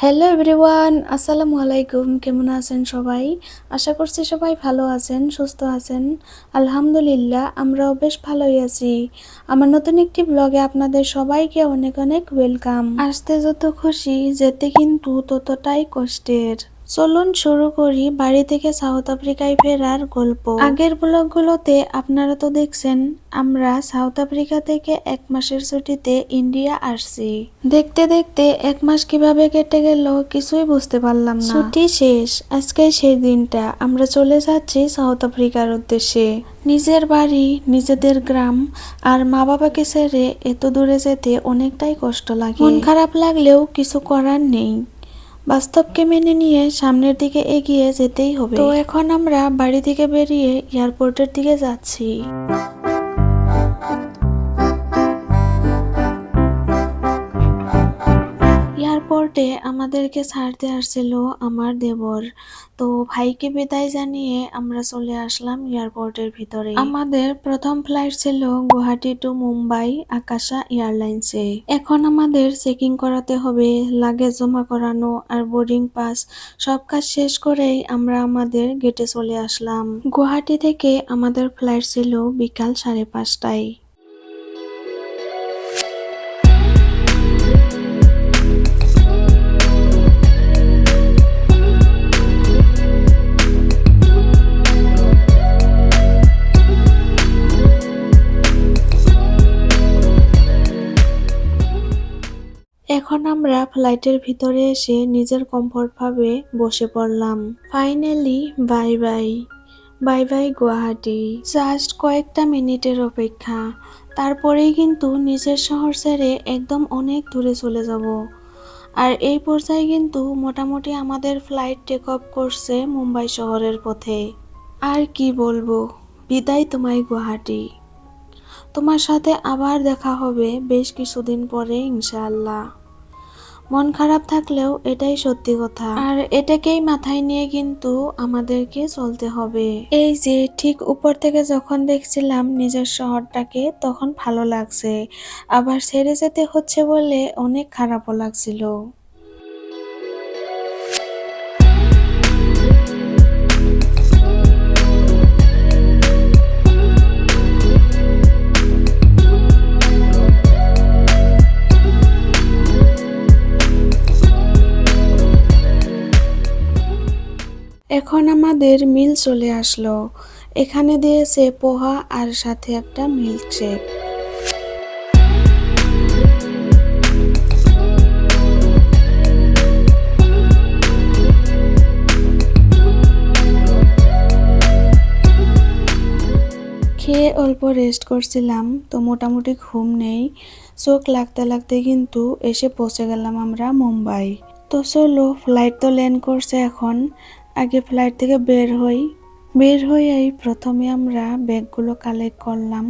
Hello everyone, আসসালামু আলাইকুম। কেমন আছেন সবাই? আশা করছি সবাই ভালো আছেন, সুস্থ আছেন। আলহামদুলিল্লাহ, আমরাও বেশ ভালোই আছি। আমার নতুন একটি ব্লগে আপনাদের সবাইকে অনেক অনেক ওয়েলকাম। আসতে যত খুশি, যেতে কিন্তু ততটাই কষ্টের। চলুন শুরু করি বাড়ি থেকে সাউথ আফ্রিকায় ফেরার গল্প। আগের ব্লগগুলোতে আপনারা তো দেখছেন আমরা সাউথ আফ্রিকা থেকে 1 মাসের ছুটিতে ইন্ডিয়া আসছি। দেখতে দেখতে 1 মাস কিভাবে কেটে গেল কিছুই বুঝতে পারলাম না। ছুটি শেষ, আজকে সেই দিনটা আমরা চলে যাচ্ছি সাউথ আফ্রিকার উদ্দেশ্যে। নিজের বাড়ি, নিজেদের গ্রাম আর মা বাবাকে ছেড়ে এত দূরে যেতে অনেকটাই কষ্ট লাগে। মন খারাপ লাগলেও কিছু করার নেই। বাস্তবকে মেনে নিয়ে সামনের দিকে এগিয়ে যেতেই হবে। তো এখন আমরা বাড়ি থেকে বেরিয়ে এয়ারপোর্টের দিকে যাচ্ছি। এয়ারপোর্টে আমাদেরকে ছাড়তে আসছিল আমার দেবর। তো ভাইকে বিদায় জানিয়ে আমরা চলে আসলাম এয়ারপোর্টের ভিতরে। আমাদের প্রথম ফ্লাইট ছিল গুয়াহাটি টু মুম্বাই আকাশা এয়ারলাইন্সে। এখন আমাদের চেকিং করাতে হবে, লাগেজ জমা করানো আর বোর্ডিং পাস সব কাজ শেষ করেই আমরা আমাদের গেটে চলে আসলাম। গুয়াহাটি থেকে আমাদের ফ্লাইট ছিল বিকাল 5:30টায়। এখন আমরা ফ্লাইটের ভিতরে এসে নিজের কমফোর্ট ভাবে বসে পড়লাম। Finally bye bye, bye bye Guwahati. Just কয়েকটা মিনিটের অপেক্ষা, তারপরেই কিন্তু নিজের শহর ছেড়ে একদম অনেক দূরে চলে যাব। আর এই পর্যায়ে কিন্তু মোটামুটি আমাদের ফ্লাইট টেক অফ করছে মুম্বাই শহরের পথে। আর কি বলবো, বিদায় তোমায় গুয়াহাটি। তোমার সাথে আবার দেখা হবে বেশ কিছুদিন পরে ইনশাআল্লাহ। মন খারাপ থাকলেও এটাই সত্যি কথা, আর এটাকেই মাথায় নিয়ে কিন্তু আমাদেরকে চলতে হবে। এই যে ঠিক উপর থেকে যখন দেখছিলাম নিজের শহরটাকে, তখন ভালো লাগছে, আবার ছেড়ে যেতে হচ্ছে বলে অনেক খারাপও লাগছিল। এখন আমাদের মিল চলে আসলো। এখানে দিয়েছে পোহা আর সাথে একটা মিল্কশেক। খেয়ে অল্প রেস্ট করছিলাম, তো মোটামুটি ঘুম নেই। চোখ লাগতে লাগতে কিন্তু এসে পৌঁছে গেলাম আমরা মুম্বাই। তো চলো, ফ্লাইট তো ল্যান্ড করছে, এখন আগে ফ্লাইট থেকে বের হয়েই প্রথমে আমরা ব্যাগগুলো কালেক্ট করলাম।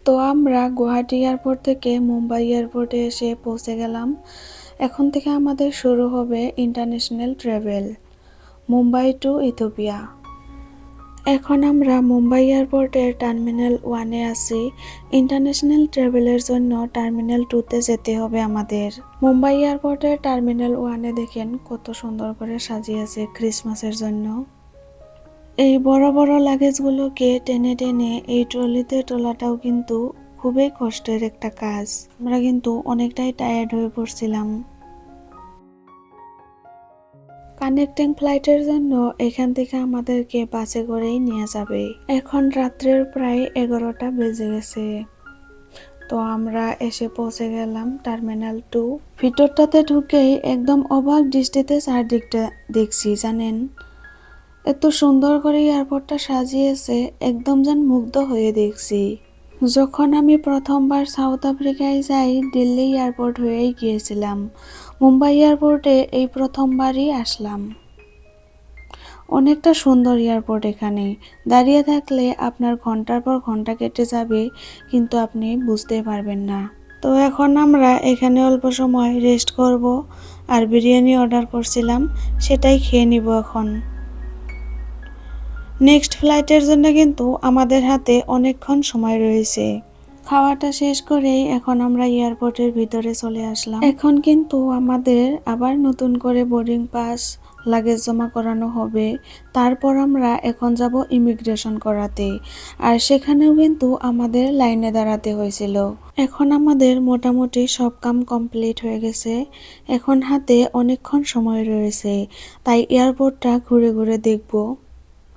তো আমরা গুয়াহাটি এয়ারপোর্ট থেকে মুম্বাই এয়ারপোর্টে এসে পৌঁছে গেলাম। এখন থেকে আমাদের শুরু হবে international travel, Mumbai to Ethiopia. এখন আমরা মুম্বাই এয়ারপোর্টের টার্মিনাল 1-এ আছি। ইন্টারন্যাশনাল ট্রাভেলের জন্য টার্মিনাল 2-তে যেতে হবে আমাদের। মুম্বাই এয়ারপোর্টের টার্মিনাল 1-এ দেখেন কত সুন্দর করে সাজিয়েছে ক্রিসমাসের জন্য। এই বড় বড় লাগেজগুলোকে টেনে টেনে এই ট্রলিতে তোলাটাও কিন্তু খুবই কষ্টের একটা কাজ। আমরা কিন্তু অনেকটাই টায়ার্ড হয়ে পড়ছিলাম। কানেক্টিং ফ্লাইটের জন্য এখান থেকে আমাদেরকে বাসে করেই নিয়ে যাবে। এখন রাত্রের প্রায় 11টা বেজে গেছে। তো আমরা এসে পৌঁছে গেলাম টার্মিনাল 2। ভিতরটাতে ঢুকেই একদম অবাক দৃষ্টিতে চারদিকটা দেখছি, জানেন এত সুন্দর করে এয়ারপোর্টটা সাজিয়েছে, একদম যেন মুগ্ধ হয়ে দেখছি। যখন আমি প্রথমবার সাউথ আফ্রিকায় যাই, দিল্লি এয়ারপোর্ট হয়েই গিয়েছিলাম। মুম্বাই এয়ারপোর্টে এই প্রথমবারই আসলাম। অনেকটা সুন্দর এয়ারপোর্ট। এখানে দাঁড়িয়ে থাকলে আপনার ঘন্টার পর ঘন্টা কেটে যাবে, কিন্তু আপনি বুঝতেই পারবেন না। তো এখন আমরা এখানে অল্প সময় রেস্ট করব, আর বিরিয়ানি অর্ডার করছিলাম, সেটাই খেয়ে নিব এখন। নেক্সট ফ্লাইটের জন্য কিন্তু আমাদের হাতে অনেকক্ষণ সময় রয়েছে। খাওয়াটা শেষ করেই এখন আমরা এয়ারপোর্টের ভিতরে চলে আসলাম। এখন কিন্তু আমাদের আবার নতুন করে বোর্ডিং পাস লাগেজ জমা করানো হবে। তারপর আমরা এখন যাব ইমিগ্রেশন করাতে, আর সেখানেও কিন্তু আমাদের লাইনে দাঁড়াতে হয়েছিল। এখন আমাদের মোটামুটি সব কাম কমপ্লিট হয়ে গেছে। এখন হাতে অনেকক্ষণ সময় রয়েছে, তাই এয়ারপোর্টটা ঘুরে ঘুরে দেখব।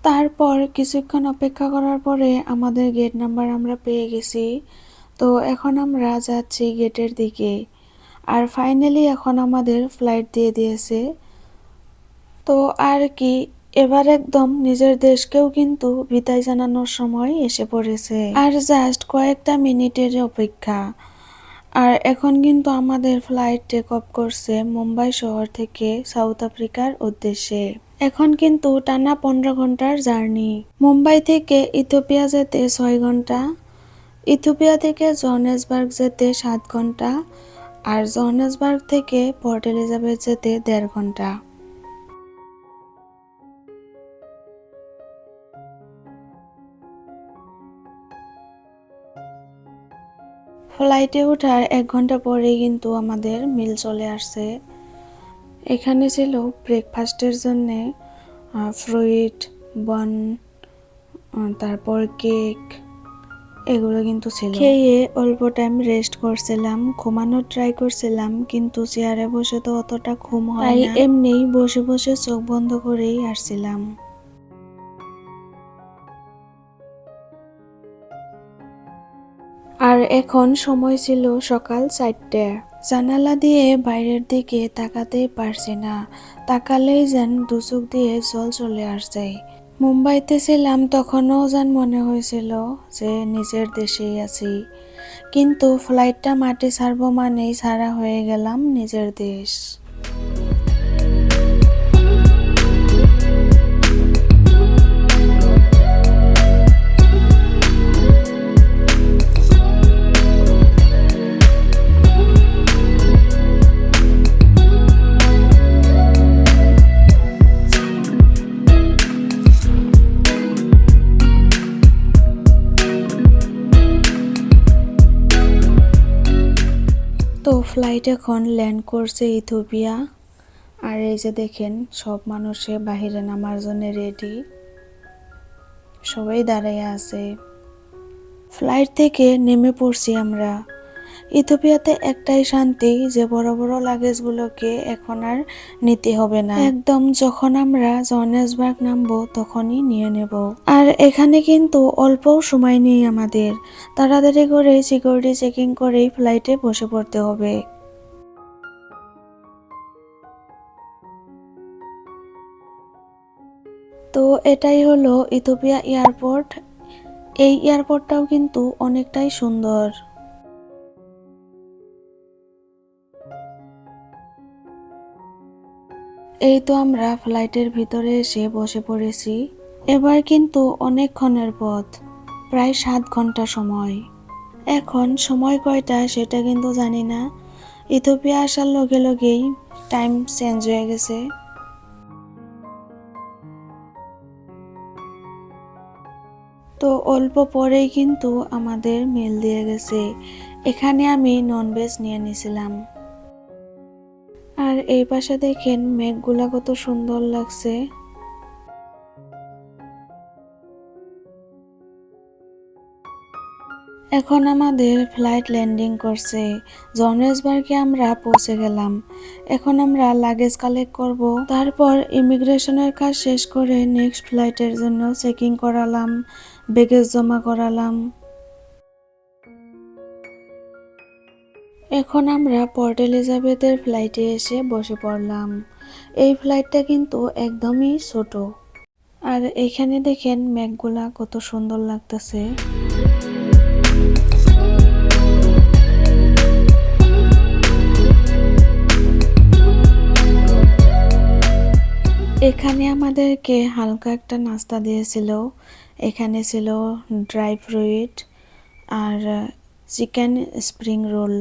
তারপর কিছুক্ষণ অপেক্ষা করার পরে আমাদের গেট নাম্বার আমরা পেয়ে গেছি। তো এখন আমরা যাচ্ছি গেটের দিকে, আর ফাইনালি এখন আমাদের ফ্লাইট দিয়ে দিয়েছে। তো আর কি, এবার একদম নিজের দেশকেও কিন্তু বিদায় জানানোর সময় এসে পড়েছে, আর জাস্ট কয়েকটা মিনিটের অপেক্ষা। আর এখন কিন্তু আমাদের ফ্লাইট টেক অফ করছে মুম্বাই শহর থেকে সাউথ আফ্রিকার উদ্দেশ্যে। এখন কিন্তু টানা 15 ঘন্টার জার্নি। মুম্বাই থেকে ইথিওপিয়া যেতে 6 ঘন্টা, ইথিওপিয়া থেকে জোহানেসবার্গ যেতে 7 ঘন্টা, আর জোহানেসবার্গ থেকে পোর্ট এলিজাবেথ যেতে 1.5 ঘন্টা। ফ্লাইটে ওঠার 1 ঘন্টা পরেই কিন্তু আমাদের মিল চলে আসছে। এখানে ছিল ব্রেকফাস্টের জন্যে ফ্রুইট, বান, তারপর কেক, এগুলো কিন্তু ছিল। খেয়ে অল্প টাইম রেস্ট করছিলাম, ঘুমানোর ট্রাই করছিলাম, কিন্তু চেয়ারে বসে তো অতটা ঘুম হয় না, তাই এমনিই বসে বসে চোখ বন্ধ করেই আসছিলাম। আর এখন সময় ছিল সকাল 4টে। জানালা দিয়ে বাইরের দিকে তাকাতেই পারছি না, তাকালেই যেন দুচোখ দিয়ে জল চলে আসছে। মুম্বাইতে ছিলাম তখনও যেন মনে হয়েছিল যে নিজের দেশেই আছি, কিন্তু ফ্লাইটটা মাটি ছাড়বো মানেই ছাড়া হয়ে গেলাম নিজের দেশ। তো ফ্লাইট এখন ল্যান্ড করছে ইথিওপিয়া, আর এই যে দেখেন সব মানুষে বাহিরে নামার জন্য রেডি, সবাই দাঁড়িয়ে আছে। ফ্লাইট থেকে নেমে পড়ছি আমরা। ইথিওপিয়াতে একটাই শান্তি যে বড় বড় লাগেজগুলোকে এখন আর নিতে হবে না, একদম যখন আমরা জোহানেসবার্গ নামবো তখনই নিয়ে নেব। আর এখানে কিন্তু অল্প সময় নেই আমাদের, তাড়াতাড়ি করে সিকিউরিটি চেকিং করেই ফ্লাইটে বসে পড়তে হবে। তো এটাই হলো ইথিওপিয়া এয়ারপোর্ট। এই এয়ারপোর্টটাও কিন্তু অনেকটাই সুন্দর। এই তো আমরা ফ্লাইটের ভিতরে এসে বসে পড়েছি। এবার কিন্তু অনেকক্ষণের পথ, প্রায় 7 ঘন্টা সময়। এখন সময় কয়টা সেটা কিন্তু জানি না, ইথিওপিয়া আসার লগে লগেই টাইম চেঞ্জ হয়ে গেছে। তো অল্প পরেই কিন্তু আমাদের মিল দিয়ে গেছে। এখানে আমি ননভেজ নিয়ে নিয়েছিলাম। আর এই পাশে দেখেন মেঘগুলা কত সুন্দর লাগছে। এখন আমাদের ফ্লাইট ল্যান্ডিং করছে, জোহানেসবার্গে আমরা পৌঁছে গেলাম। এখন আমরা লাগেজ কালেক্ট করব, তারপর ইমিগ্রেশনের কাজ শেষ করে নেক্সট ফ্লাইটের জন্য চেকিং করালাম, ব্যাগেজ জমা করালাম। এখন আমরা পোর্ট এলিজাবেথের ফ্লাইটে এসে বসে পড়লাম। এই ফ্লাইটটা কিন্তু একদমই ছোট, আর এখানে দেখেন মেঘগুলা কত সুন্দর লাগতেছে। এখানে আমাদেরকে হালকা একটা নাস্তা দিয়েছিল। এখানে ছিল ড্রাই ফ্রুইট আর চিকেন স্প্রিং রোল।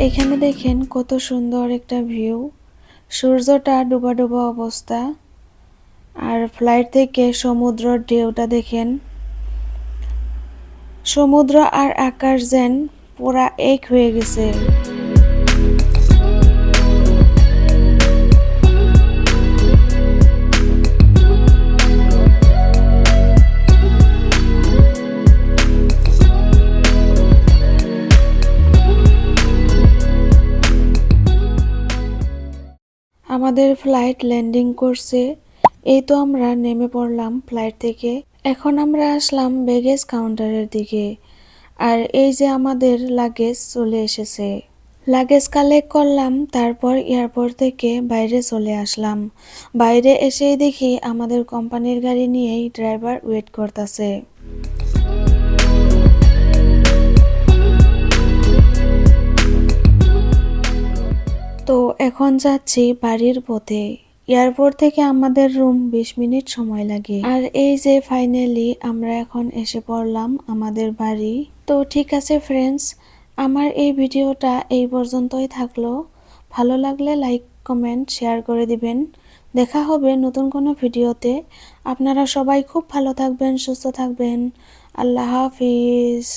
এখানে দেখেন কত সুন্দর একটা ভিউ, সূর্যটা ডুবা ডুবা অবস্থা, আর ফ্লাইট থেকে সমুদ্রের ঢেউটা দেখেন। সমুদ্র আর আকাশ যেন পুরা এক হয়ে গেছে। আমাদের ফ্লাইট ল্যান্ডিং করছে, এই তো আমরা নেমে পড়লাম ফ্লাইট থেকে। এখন আমরা আসলাম ব্যাগেজ কাউন্টারের দিকে, আর এই যে আমাদের লাগেজ চলে এসেছে। লাগেজ কালেক্ট করলাম, তারপর এয়ারপোর্ট থেকে বাইরে চলে আসলাম। বাইরে এসেই দেখি আমাদের কোম্পানির গাড়ি নিয়েই ড্রাইভার ওয়েট করতেছে। তো এখন যাচ্ছি বাড়ির পথে। এয়ারপোর্ট থেকে আমাদের রুম 20 মিনিট সময় লাগে। আর এই যে ফাইনালি আমরা এখন এসে পড়লাম আমাদের বাড়ি। তো ঠিক আছে ফ্রেন্ডস, আমার এই ভিডিওটা এই পর্যন্তই থাকলো। ভালো লাগলে লাইক, কমেন্ট, শেয়ার করে দিবেন। দেখা হবে নতুন কোনো ভিডিওতে। আপনারা সবাই খুব ভালো থাকবেন, সুস্থ থাকবেন। আল্লাহ হাফিজ।